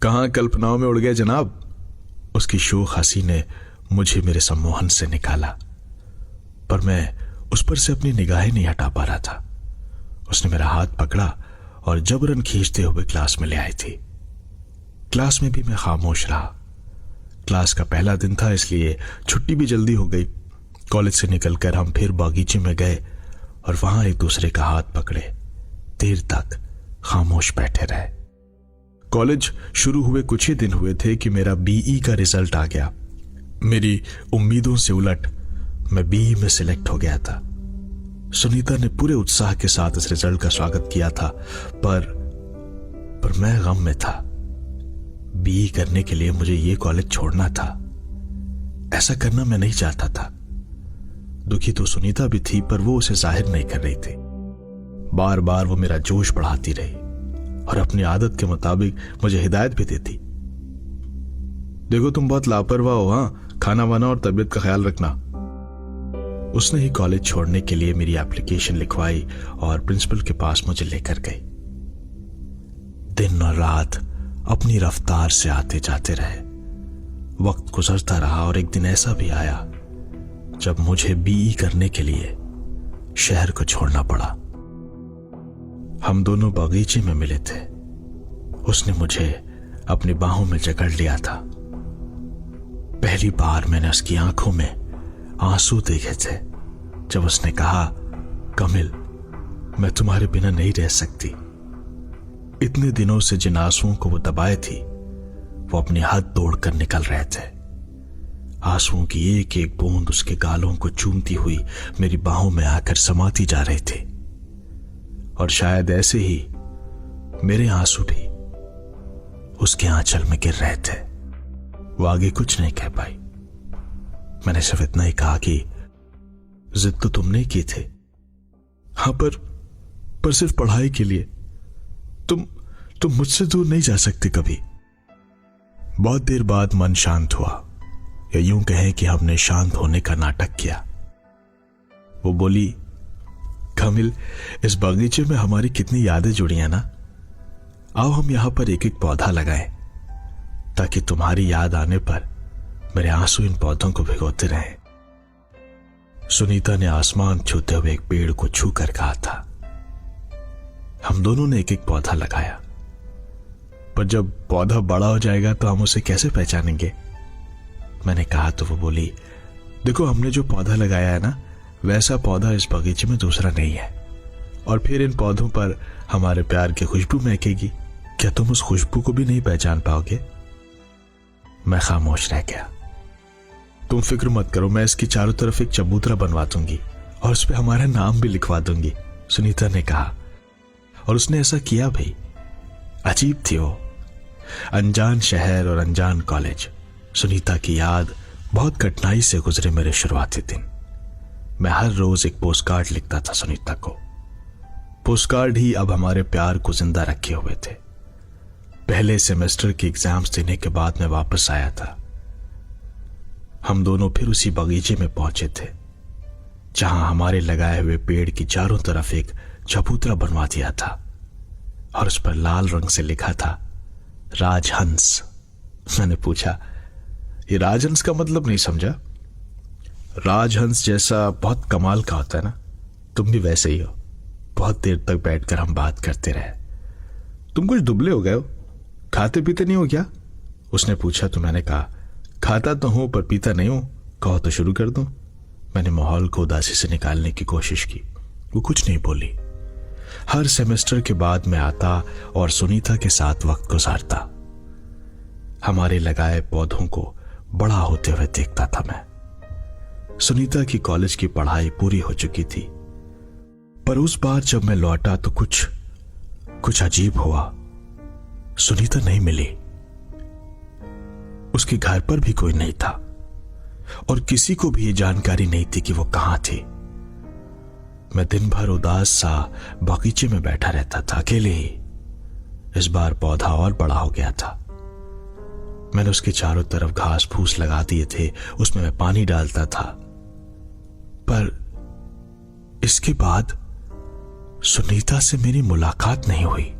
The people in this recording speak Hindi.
कहां कल्पनाओं में उड़ गए जनाब। उसकी शोख हंसी ने मुझे मेरे सम्मोहन से निकाला, पर मैं उस पर से अपनी निगाहें नहीं हटा पा रहा था। उसने मेरा हाथ पकड़ा और जबरन खींचते हुए क्लास में ले आई थी। क्लास में भी मैं खामोश रहा। क्लास का पहला दिन था, इसलिए छुट्टी भी जल्दी हो गई। कॉलेज से निकलकर हम फिर बागीचे में गए और वहां एक दूसरे का हाथ पकड़े देर तक खामोश बैठे रहे। कॉलेज शुरू हुए कुछ ही दिन हुए थे कि मेरा बीई का रिजल्ट आ गया। मेरी उम्मीदों से उलट मैं बीई में सिलेक्ट हो गया था। सुनीता ने पूरे उत्साह के साथ इस रिजल्ट का स्वागत किया था, पर मैं गम में था। बीई करने के लिए मुझे यह कॉलेज छोड़ना था। ऐसा करना मैं नहीं चाहता था। दुखी तो सुनीता भी थी, पर वो उसे जाहिर नहीं कर रही थी। बार बार वो मेरा जोश बढ़ाती रही और अपनी आदत के मुताबिक मुझे हिदायत भी देती। देखो तुम बहुत लापरवाह हो, हाँ, खाना वाना और तबीयत का ख्याल रखना। उसने ही कॉलेज छोड़ने के लिए मेरी एप्लीकेशन लिखवाई और प्रिंसिपल के पास मुझे लेकर गई। दिन और रात अपनी रफ्तार से आते जाते रहे। वक्त गुजरता रहा और एक दिन ऐसा भी आया जब मुझे बीई करने के लिए शहर को छोड़ना पड़ा। हम दोनों बगीचे में मिले थे। उसने मुझे अपनी बाहों में जकड़ लिया था। पहली बार मैंने उसकी आंखों में आंसू देखे थे जब उसने कहा, कमिल, मैं तुम्हारे बिना नहीं रह सकती। इतने दिनों से जिन आंसुओं को वो दबाए थी, वो अपनी हद तोड़कर निकल रहे थे। आंसुओं की एक एक बूंद उसके गालों को चूमती हुई मेरी बाहों में आकर समाती जा रही थी। और शायद ऐसे ही मेरे आंसू भी उसके आंचल में गिर रहे थे। वो आगे कुछ नहीं कह पाई। मैंने सिर्फ इतना ही कहा कि जिद तो तुमने की थी। हां, पर सिर्फ पढ़ाई के लिए। तुम मुझसे दूर नहीं जा सकते कभी। बहुत देर बाद मन शांत हुआ, या यूं कहें कि हमने शांत होने का नाटक किया। वो बोली, कामिल, इस बगीचे में हमारी कितनी यादें जुड़ी हैं ना। आओ हम यहां पर एक एक पौधा लगाएं, ताकि तुम्हारी याद आने पर मेरे आंसू इन पौधों को भिगोते रहें। सुनीता ने आसमान छूते हुए एक पेड़ को छूकर कहा था। हम दोनों ने एक एक पौधा लगाया, पर जब पौधा बड़ा हो जाएगा तो हम उसे कैसे पहचानेंगे? मैंने कहा तो वो बोली, देखो, हमने जो पौधा लगाया है ना, वैसा पौधा इस बगीचे में दूसरा नहीं है। और फिर इन पौधों पर हमारे प्यार की खुशबू महकेगी। क्या तुम उस खुशबू को भी नहीं पहचान पाओगे? मैं खामोश रह गया। तुम फिक्र मत करो, मैं इसकी चारों तरफ एक चबूतरा बनवा दूंगी और उस पर हमारा नाम भी लिखवा दूंगी, सुनीता ने कहा। और उसने ऐसा किया भी। अजीब थी वो। अनजान शहर और अनजान कॉलेज। सुनीता की याद बहुत कठिनाई से गुजरे मेरे शुरुआती दिन। मैं हर रोज एक पोस्टकार्ड लिखता था सुनीता को। पोस्टकार्ड ही अब हमारे प्यार को जिंदा रखे हुए थे। पहले सेमेस्टर के एग्जाम्स देने के बाद मैं वापस आया था। हम दोनों फिर उसी बगीचे में पहुंचे थे, जहां हमारे लगाए हुए पेड़ की चारों तरफ एक चबूतरा बनवा दिया था और उस पर लाल रंग से लिखा था, राजहंस। मैंने पूछा, ये राजहंस का मतलब नहीं समझा? राजहंस जैसा बहुत कमाल का होता है ना, तुम भी वैसे ही हो। बहुत देर तक बैठकर हम बात करते रहे। तुम कुछ दुबले हो गए हो, खाते पीते नहीं हो क्या? उसने पूछा तो मैंने कहा, खाता तो हूं पर पीता नहीं हूं। कहो तो शुरू कर दूं। मैंने माहौल को उदासी से निकालने की कोशिश की। वो कुछ नहीं बोली। हर सेमेस्टर के बाद मैं आता और सुनीता के साथ वक्त गुजारता। हमारे लगाए पौधों को बड़ा होते हुए देखता था मैं। सुनीता की कॉलेज की पढ़ाई पूरी हो चुकी थी, पर उस बार जब मैं लौटा तो कुछ अजीब हुआ। सुनीता नहीं मिली। उसके घर पर भी कोई नहीं था और किसी को भी ये जानकारी नहीं थी कि वो कहां थी। मैं दिन भर उदास सा बगीचे में बैठा रहता था, अकेले ही। इस बार पौधा और बड़ा हो गया था। मैंने उसके चारों तरफ घास फूस लगा दिए थे, उसमें मैं पानी डालता था। पर इसके बाद सुनीता से मेरी मुलाकात नहीं हुई।